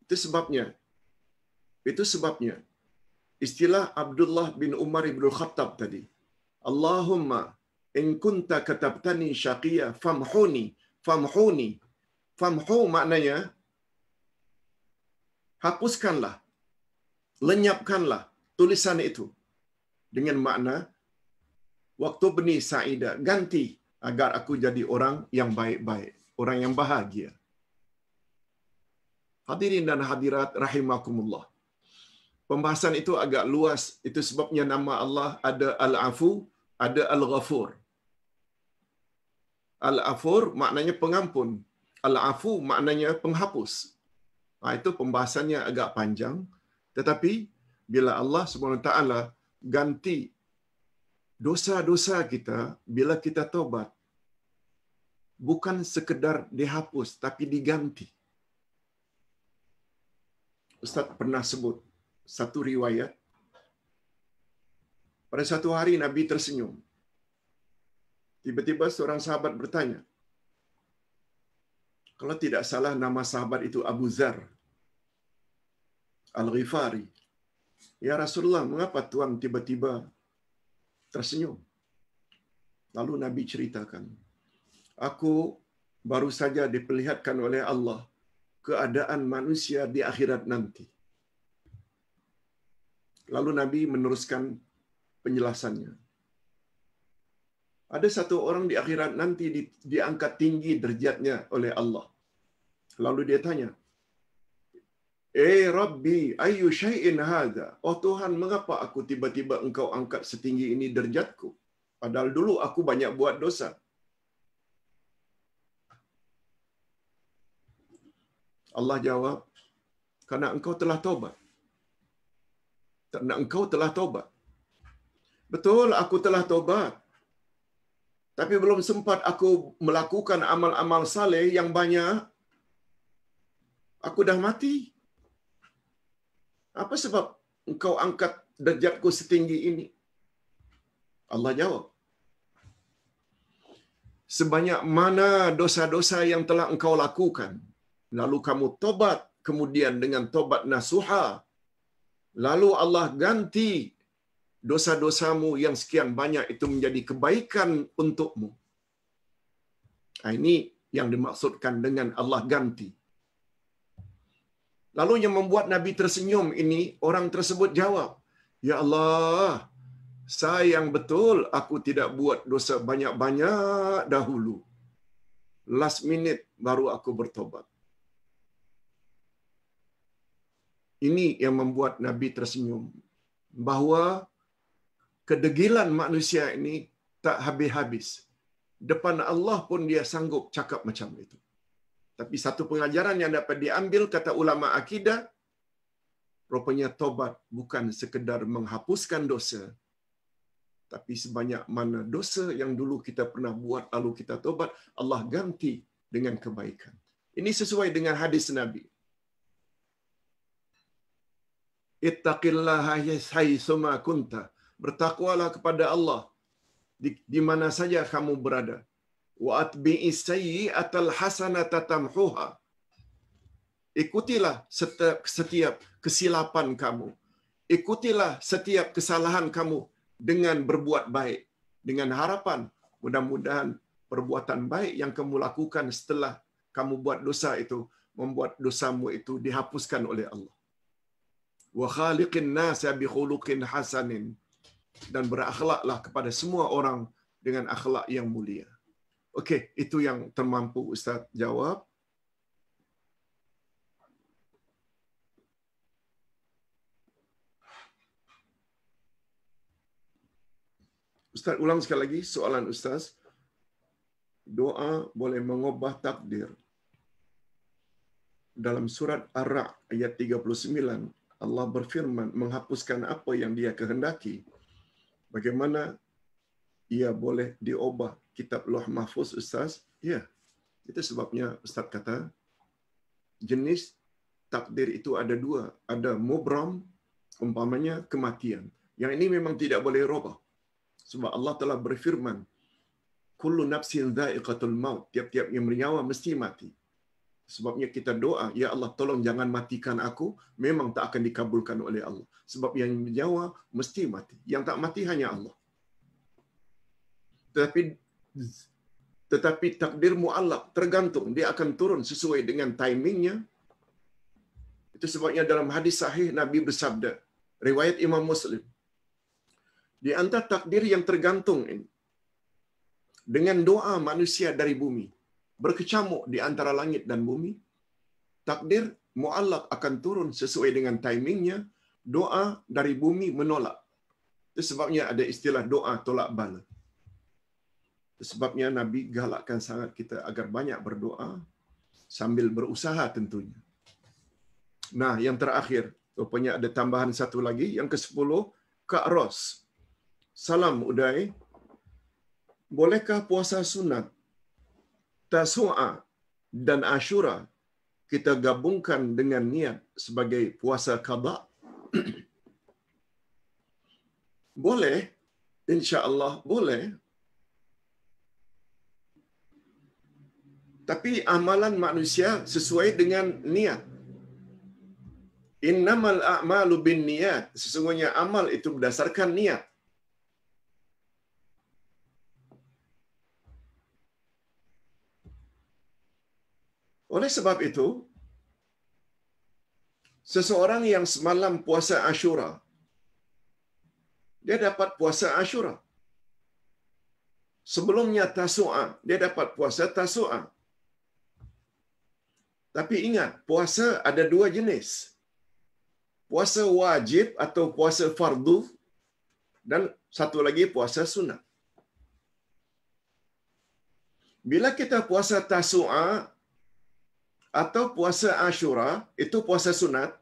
itu sebabnya istilah Abdullah bin Umar ibn Khattab tadi. Allahumma in kunta katabtani syaqiyya famhuni. Famhu maknanya hapuskanlah, lenyapkanlah tulisan itu. Dengan makna waktu bni Sa'idah, ganti agar aku jadi orang yang baik-baik, orang yang bahagia. Hadirin dan hadirat rahimakumullah. Pembahasan itu agak luas. Itu sebabnya nama Allah ada Al-Afu, ada Al-Ghafur. Al-Afur maknanya pengampun. Al-Afu maknanya penghapus. Itu pembahasannya agak panjang. Tetapi bila Allah SWT ganti dosa-dosa kita, bila kita taubat, bukan sekedar dihapus, tapi diganti. Ustaz pernah sebut satu riwayat. Pada satu hari Nabi tersenyum. Tiba-tiba seorang sahabat bertanya. Kalau tidak salah nama sahabat itu Abu Zar Al-Ghifari. Ya Rasulullah, mengapa Tuan tiba-tiba tersenyum? Lalu Nabi ceritakan, aku baru saja diperlihatkan oleh Allah keadaan manusia di akhirat nanti. Lalu Nabi meneruskan penjelasannya. Ada satu orang di akhirat nanti diangkat tinggi derajatnya oleh Allah. Lalu dia tanya, Rabbi, ayu syai'in hadha? Oh Tuhan, mengapa aku tiba-tiba engkau angkat setinggi ini derajatku? Padahal dulu aku banyak buat dosa. Allah jawab, karena engkau telah taubat. Karena engkau telah taubat. Betul, aku telah taubat. Tapi belum sempat aku melakukan amal-amal saleh yang banyak. Aku dah mati. Apa sebab engkau angkat derajatku setinggi ini? Allah jawab, sebanyak mana dosa-dosa yang telah engkau lakukan, lalu kamu tobat, kemudian dengan tobat nasuha, lalu Allah ganti dosa-dosamu yang sekian banyak itu menjadi kebaikan untukmu. Ini yang dimaksudkan dengan Allah ganti. Lalu yang membuat Nabi tersenyum ini, orang tersebut jawab, Ya Allah, sayang betul aku tidak buat dosa banyak-banyak dahulu. Last minute baru aku bertobat. Ini yang membuat Nabi tersenyum. Bahawa kedegilan manusia ini tak habis-habis. Depan Allah pun dia sanggup cakap macam itu. Tapi satu pengajaran yang dapat diambil, kata ulama akidah, rupanya tobat bukan sekedar menghapuskan dosa, tapi sebanyak mana dosa yang dulu kita pernah buat, lalu kita tobat, Allah ganti dengan kebaikan. Ini sesuai dengan hadis Nabi. Ittaqillaha haitsuma kunta. Bertakwalah kepada Allah di mana saja kamu berada. Wa atbi'is sayyi'atal hasanata tamhuha. Ikutilah setiap kesilapan kamu. Ikutilah setiap kesalahan kamu dengan berbuat baik. Dengan harapan, mudah-mudahan perbuatan baik yang kamu lakukan setelah kamu buat dosa itu, membuat dosamu itu dihapuskan oleh Allah. Wa khaliqin nasa bi khuluqin hasanin. Dan berakhlaklah kepada semua orang dengan akhlak yang mulia. Okey, itu yang termampu Ustaz jawab. Ustaz ulang sekali lagi soalan Ustaz. Doa boleh mengubah takdir. Dalam surat Ar-Ra'd ayat 39, Allah berfirman menghapuskan apa yang Dia kehendaki. Bagaimana ia boleh diubah kitab Lauh Mahfuz Ustaz? Ya. Itu sebabnya Ustaz kata jenis takdir itu ada dua, ada mubram, umpamanya kematian. Yang ini memang tidak boleh rubah. Sebab Allah telah berfirman, kullu nafsin dha'iqatul maut, tiap-tiap yang bernyawa mesti mati. Sebabnya kita doa, ya Allah tolong jangan matikan aku, memang tak akan dikabulkan oleh Allah. Sebab yang bernyawa mesti mati. Yang tak mati hanya Allah. Tetapi takdir mu'allaq, tergantung, dia akan turun sesuai dengan timingnya. Itu sebabnya dalam hadis sahih Nabi bersabda, riwayat Imam Muslim, di antara takdir yang tergantung ini, dengan doa manusia dari bumi, berkecamuk di antara langit dan bumi, takdir mu'allaq akan turun sesuai dengan timingnya, doa dari bumi menolak. Itu sebabnya ada istilah doa tolak bala. Itu sebabnya Nabi galakkan sangat kita agar banyak berdoa sambil berusaha tentunya. Nah, yang terakhir, rupanya ada tambahan satu lagi, yang ke-10, Kak Ros. Salam Uday. Bolehkah puasa sunat, Tasu'a dan Ashura kita gabungkan dengan niat sebagai puasa qada? Boleh, insya-Allah boleh. Tapi amalan manusia sesuai dengan niat. Innamal a'malu binniyat. Sesungguhnya amal itu berdasarkan niat. Oleh sebab itu, Seseorang yang semalam puasa Ashura, dia dapat puasa Ashura. Sebelumnya Tasu'a, dia dapat puasa Tasu'a. Tapi ingat, puasa ada dua jenis. Puasa wajib atau puasa fardu, dan satu lagi puasa sunat. Bila kita puasa Tasu'a atau puasa Ashura, itu puasa sunat,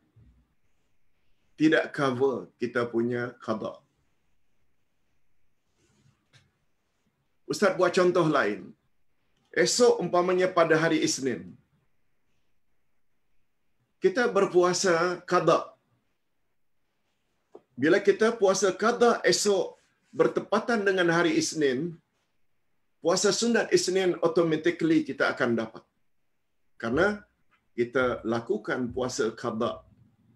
tidak cover kita punya qada. Ustaz buat contoh lain. Esok umpamanya pada hari Isnin, kita berpuasa qada. Bila kita puasa qada esok bertepatan dengan hari Isnin, puasa sunat Isnin automatically kita akan dapat. Karena kita lakukan puasa qada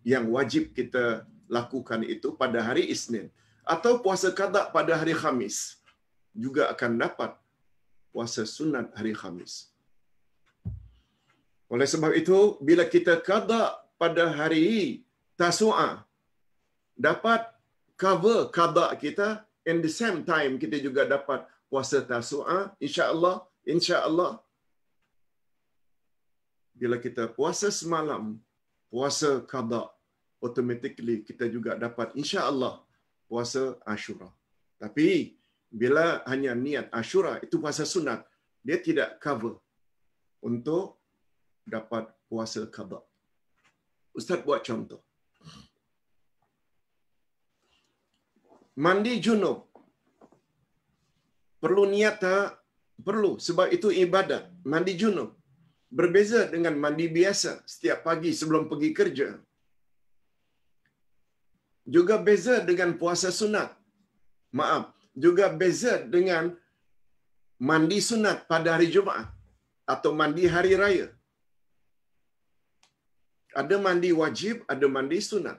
yang wajib kita lakukan itu pada hari Isnin. Atau puasa qada pada hari Khamis, juga akan dapat puasa sunat hari Khamis. Oleh sebab itu, bila kita qada pada hari Tasu'a, dapat cover qada kita, in the same time kita juga dapat puasa Tasu'a, insya-Allah. Bila kita puasa semalam, puasa qada, automatically kita juga dapat insya-Allah puasa Ashura. Tapi bila hanya niat Ashura, itu puasa sunat, dia tidak cover untuk dapat puasa qada. Ustaz buat contoh. Mandi junub. Perlu niat tak? Perlu, sebab itu ibadat. Mandi junub berbeza dengan mandi biasa setiap pagi sebelum pergi kerja. Juga beza dengan puasa sunat. Juga beza dengan mandi sunat pada hari Jumaat atau mandi hari raya. Ada mandi wajib, ada mandi sunat.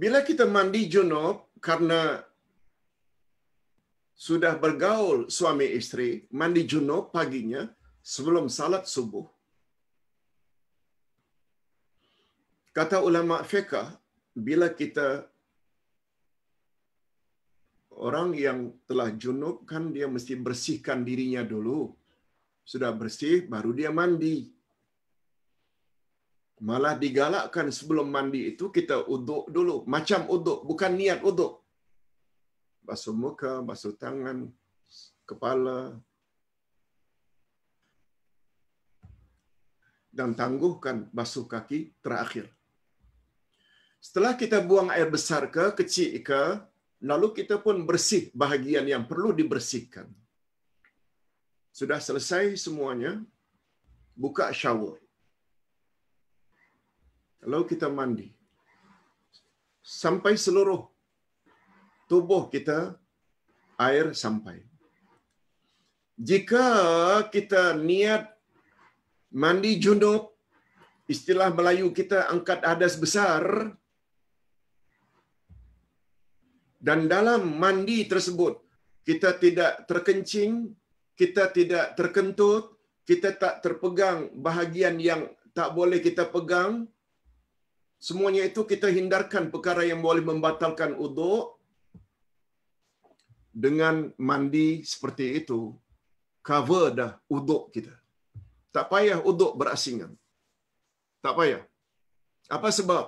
Bila kita mandi junub karena sudah bergaul suami isteri, mandi junub paginya sebelum salat subuh. Kata ulama fiqh, bila kita orang yang telah junub kan dia mesti bersihkan dirinya dulu. Sudah bersih baru dia mandi. Malah digalakkan sebelum mandi itu kita uduk dulu. Macam uduk, bukan niat uduk. Basuh muka, basuh tangan, kepala. Dan tangguhkan basuh kaki terakhir. Setelah kita buang air besar ke, kecil ke, lalu kita pun bersih bahagian yang perlu dibersihkan. Sudah selesai semuanya, buka shower. Kalau kita mandi, sampai seluruh tubuh kita air sampai. Jika kita niat mandi junub, istilah Melayu kita angkat hadas besar, dan dalam mandi tersebut kita tidak terkencing, kita tidak terkentut, kita tak terpegang bahagian yang tak boleh kita pegang, semuanya itu kita hindarkan perkara yang boleh membatalkan uduk. Dengan mandi seperti itu, cover dah uduk kita. Tak payah uduk berasingan. Tak payah. Apa sebab?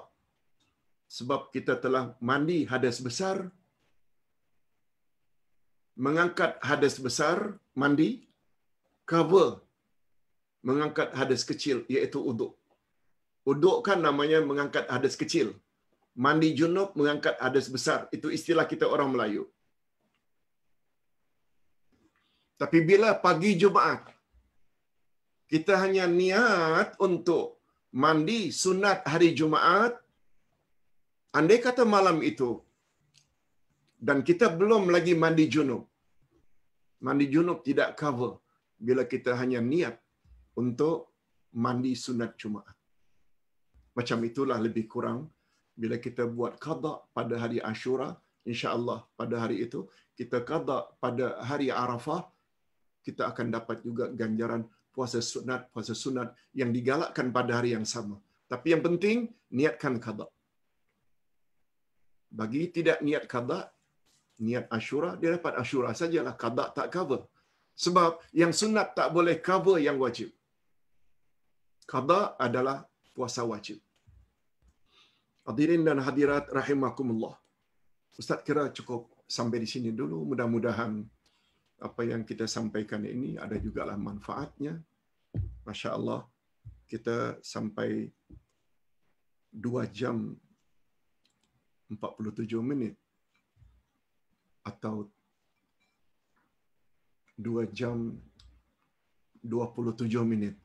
Sebab kita telah mandi hadas besar, mengangkat hadas besar, mandi, cover mengangkat hadas kecil, iaitu uduk. Uduk kan namanya mengangkat hadas kecil. Mandi junub mengangkat hadas besar. Itu istilah kita orang Melayu. Tapi bila pagi Jumaat, kita hanya niat untuk mandi sunat hari Jumaat, andai kata malam itu, dan kita belum lagi mandi junub. Mandi junub tidak cover bila kita hanya niat untuk mandi sunat Jumaat. Macam itulah lebih kurang bila kita buat qada pada hari Ashura, insya-Allah pada hari itu kita qada pada hari Arafah, kita akan dapat juga ganjaran puasa sunat yang digalakkan pada hari yang sama. Tapi yang penting, niatkan qada. Bagi tidak niat qada, niat Ashura, dia dapat Ashura sajalah, qada tak cover. Sebab yang sunat tak boleh cover yang wajib. Qada adalah puasa wajib. Hadirin dan hadirat rahimakumullah. Ustaz kira cukup sampai di sini dulu. Mudah-mudahan apa yang kita sampaikan ini ada jugalah manfaatnya. Masya Allah, kita sampai 2 jam 47 minit atau 2 jam 27 minit.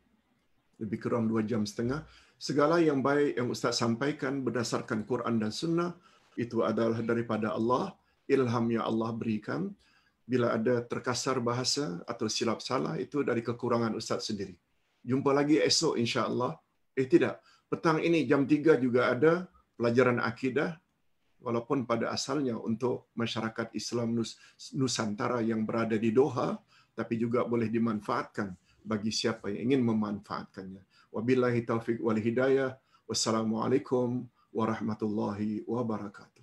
Lebih kurang 2 jam setengah. Segala yang baik yang Ustaz sampaikan berdasarkan Quran dan Sunnah, itu adalah daripada Allah, ilham yang Allah berikan. Bila ada terkasar bahasa atau silap salah, itu dari kekurangan Ustaz sendiri. Jumpa lagi esok insya-Allah. Tidak, petang ini jam 3 juga ada pelajaran akidah, walaupun pada asalnya untuk masyarakat Islam Nusantara yang berada di Doha, tapi juga boleh dimanfaatkan bagi siapa yang ingin memanfaatkannya. Wabillahi taufiq wal hidayah. Wassalamualaikum warahmatullahi wabarakatuh.